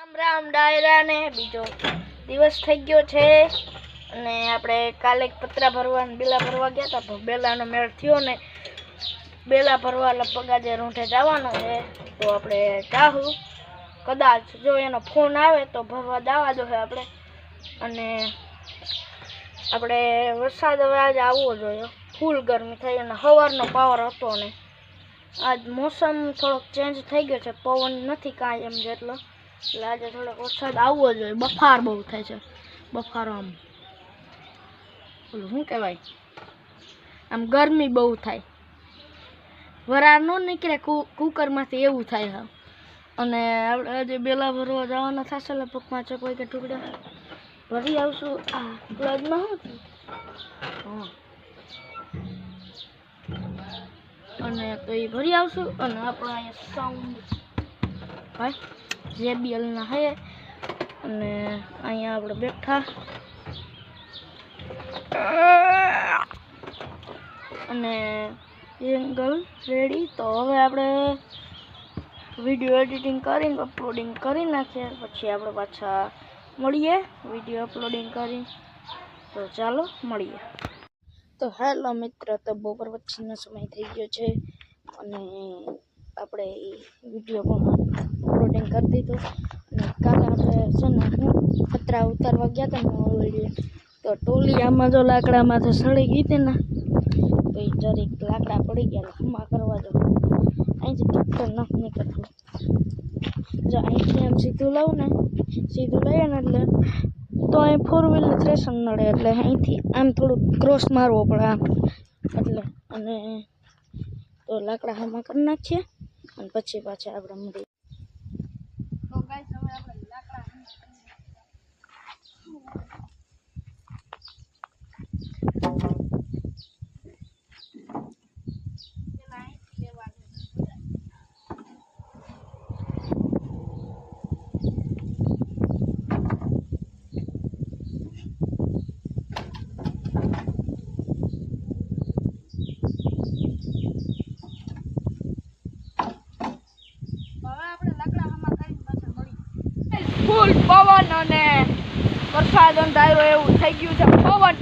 રામ રામ ડાયરાને બીજો દિવસ થઈ ગયો છે અને આપણે કાલે પતરા ભરવા બેલા ભરવા ગયા હતા તો બેલાનો મેળ થયો ને બેલા ભરવા લગભગ આજે રૂંઠે જવાનું છે તો આપણે જાહું કદાચ જો એનો ફોન આવે તો ભરવા જવા દો છે આપણે અને આપણે વરસાદ હવે આજે આવવો જોઈએ ફૂલ ગરમી થઈ અને સવારનો પાવર હતો ને આજ મોસમ થોડોક ચેન્જ થઈ ગયો છે પવન નથી કાંઈ એમ જેટલો એટલે આજે થોડોક વરસાદ આવવો જોઈએ બફાર બહુ થાય છે બફારો આમ ઓલું શું કહેવાય આમ ગરમી બહુ થાય વરાળ ન નીકળે કુકરમાંથી એવું થાય હા અને આપણે આજે બેલા ભરવા જવાના થશે લગભગ 5 વાગે ટુકડા ભરી આવશું આ બ્લડમાં શું હા અને તો એ ભરી આવશું અને આપણે અહીંયા સાઉન્ડ ભાઈ JBLના હે અને અહીંયા આપણે બેઠા અને એંગલ રેડી તો હવે આપણે વિડીયો એડિટિંગ કરીને અપલોડિંગ કરી નાખીએ પછી આપણે પાછા મળીએ વિડીયો અપલોડિંગ કરી તો ચાલો મળીએ તો હેલો મિત્ર તો બપોર વચ્ચેનો સમય થઈ ગયો છે અને આપણે વિડીયો પણ અપલોડિંગ કરી દીધું અને કાલે આપણે છે ને પતરા ઉતારવા ગયા હતા વિડીયો તો ટોલી આમાં જો લાકડામાંથી સળી ગઈ હતી ને તો એ જરીક લાકડા પડી ગયા હમા કરવા દો અહીંથી ટ્રેક્ટર નથી નીકળતું જો અહીંથી એમ સીધું લઉં ને સીધું લઈએ ને એટલે તો અહીં 4 વ્હીલર થ્રેશર નડે એટલે અહીંથી આમ થોડુંક ક્રોસ મારવો પડે આમ એટલે અને તો લાકડા હમા કરી નાખીએ અને પછી પાછા આપણે મળીએ તો ગાઈસ હવે આપણે લાકડા ફૂલ પવન અને વરસાદ અંધારો એવું થઈ ગયું છે પવન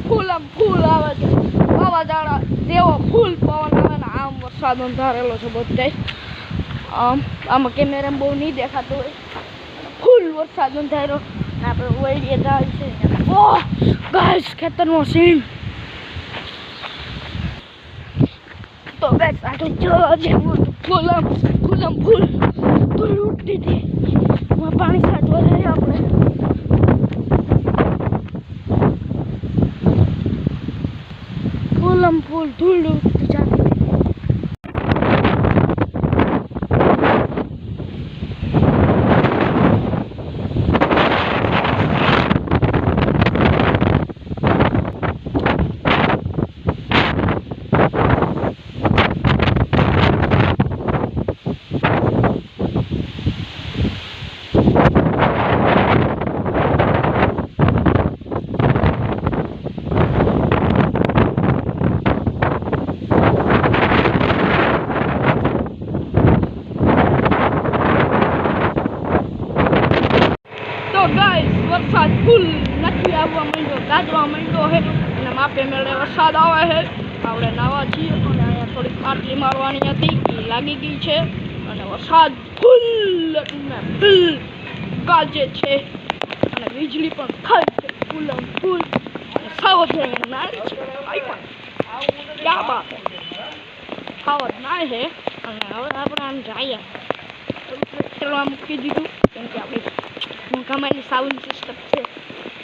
ફૂલ આવે છે વાવાઝોડા જેવો ફૂલ પવન આવે ને આમ વરસાદ અંધારેલો છે બધે આમાં કેમેરામાં બહુ નહીં દેખાતું હોય ફૂલ વરસાદ અંધારો ને આપણે વળીએ જાય છે ઓહ ગાઈસ ખેતરનો સીન તો ગાઈસ આટલું જો ફૂલ ધૂળ ઉડતી હતી પાણી સાચવા જાય આપણે ફૂલ ધૂળ ઉડતી જતી વરસાદ ફૂલ નથી આવવા માંડ્યો ગાજવા માંડ્યો છે અને માપે મેળે વરસાદ આવે છે આપણે નાવા છીએ અને અહીંયા થોડીક આટલી મારવાની હતી એ લાગી ગઈ છે અને વરસાદ ફૂલ ગાજે છે અને વીજળી પણ ખાય છે ફૂલ અને સાવત નાની છે ક્યાં બાત સાવત ના છે અને હવે આપણે આમ જઈએ ખેડવા મૂકી દીધું કેમ કે આપણે કમાયેલી સાઉન્ડ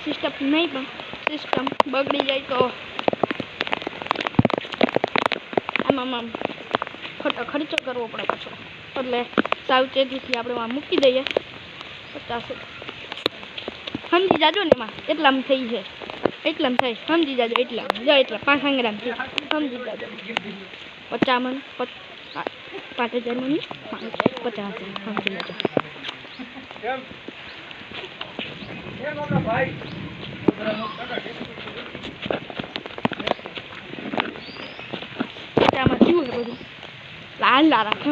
સિસ્ટમ નહીં પણ સિસ્ટમ બગડી જાય તો આમાં ખોટો ખર્ચો કરવો પડે પાછો એટલે સાવચેતીથી આપણે આમાં મૂકી દઈએ 50 સમજી જાજો ને એમાં એટલામાં થઈ છે એટલામાં થઈ સમજી જાજો એટલા 5 ગ્રામથી સમજી જાજો 50 મણ 5000 મણ 50 સમજી લેજો ભાઈ આમાં કેવું છે બધું લાલ રાખે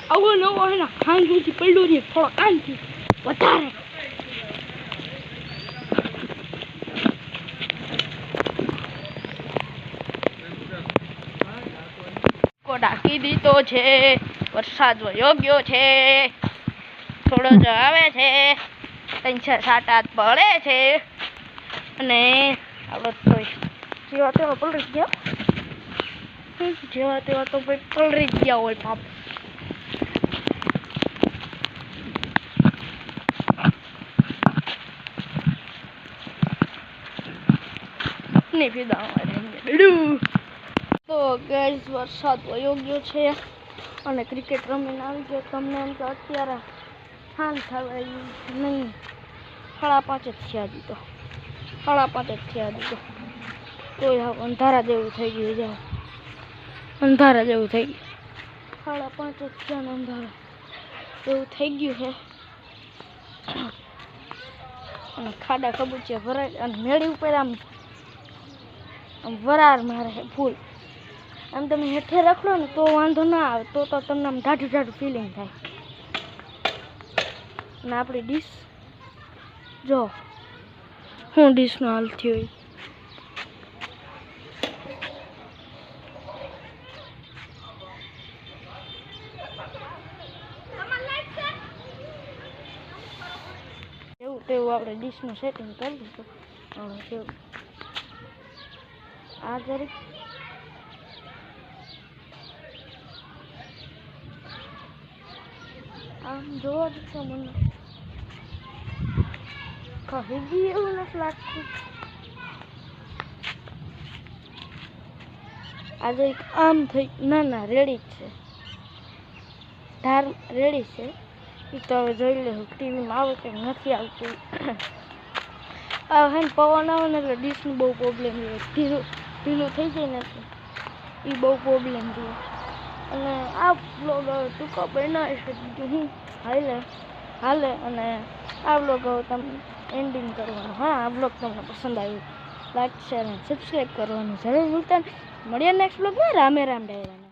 આવો નવો હે ને ખાંડ સુધી પડ્યું નહીં થોડો કાનથી તો વધારે. ઢાંકી દીધો છે, વરસાદ વયો ગયો છે, થોડો જ આવે છે, 3-4 સાટા પડે છે અને આપણે તો જેવા તેવા પલળી ગયા, જેવા તેવા તો ભાઈ પલળી ગયા હોય બાપ. નહીં પીધા તો ગાઈસ વરસાદ વયો ગયો છે અને ક્રિકેટ રમીને આવી ગયો. તમને એમ કે અત્યારે શાંત થવા નહીં, 5:30 જ થયા દીધો, 5:30 જ થયા દીધો, તોય અંધારા જેવું થઈ ગયું. જાઓ અંધારા જેવું થઈ ગયું, 5:30 જ થયા ને અંધારા એવું થઈ ગયું છે. અને ખાડા ખબૂચિયા ભરાય અને મેળી ઉપર આમ વરાર મારે ફૂલ. આમ તમે હેઠે રાખો ને તો વાંધો ના આવે, તો તમને આમ ઢાઢું ઢાઢું ફિલિંગ થાય. અને આપણી ડીશ જો હું ડીશનો હાલ થયો એવું તેવું આપણે ડીશનું સેટિંગ કરી દીધું. કેવું આ જરીક આમ જોવા જશો મને કહી ગઈ એવું નથી લાગતું. આ જરીક આમ થઈ, ના ના રેડી જ છે, ધાર રેડી છે. એ તો હવે જોઈ લે ટીવીમાં આવે કે નથી આવતું. હવે પવન આવે ને એટલે ડીશનું બહુ પ્રોબ્લેમ રહે, ઢીલું થઈ જાય ને એ બહુ પ્રોબ્લેમ રહે. અને આ બ્લોગ હવે ટૂંકો બનાવી છે, બીજું હું હાલે. અને આ બ્લોગ હવે તમે એન્ડિંગ કરવાનું. હા, આ બ્લોગ તમને પસંદ આવ્યું, લાઈક શેર અને સબસ્ક્રાઈબ કરવાનું જરૂર ભૂલતા નહીં. મળીએ નેક્સ્ટ બ્લોગમાં. રામે રામ ડાયરાના.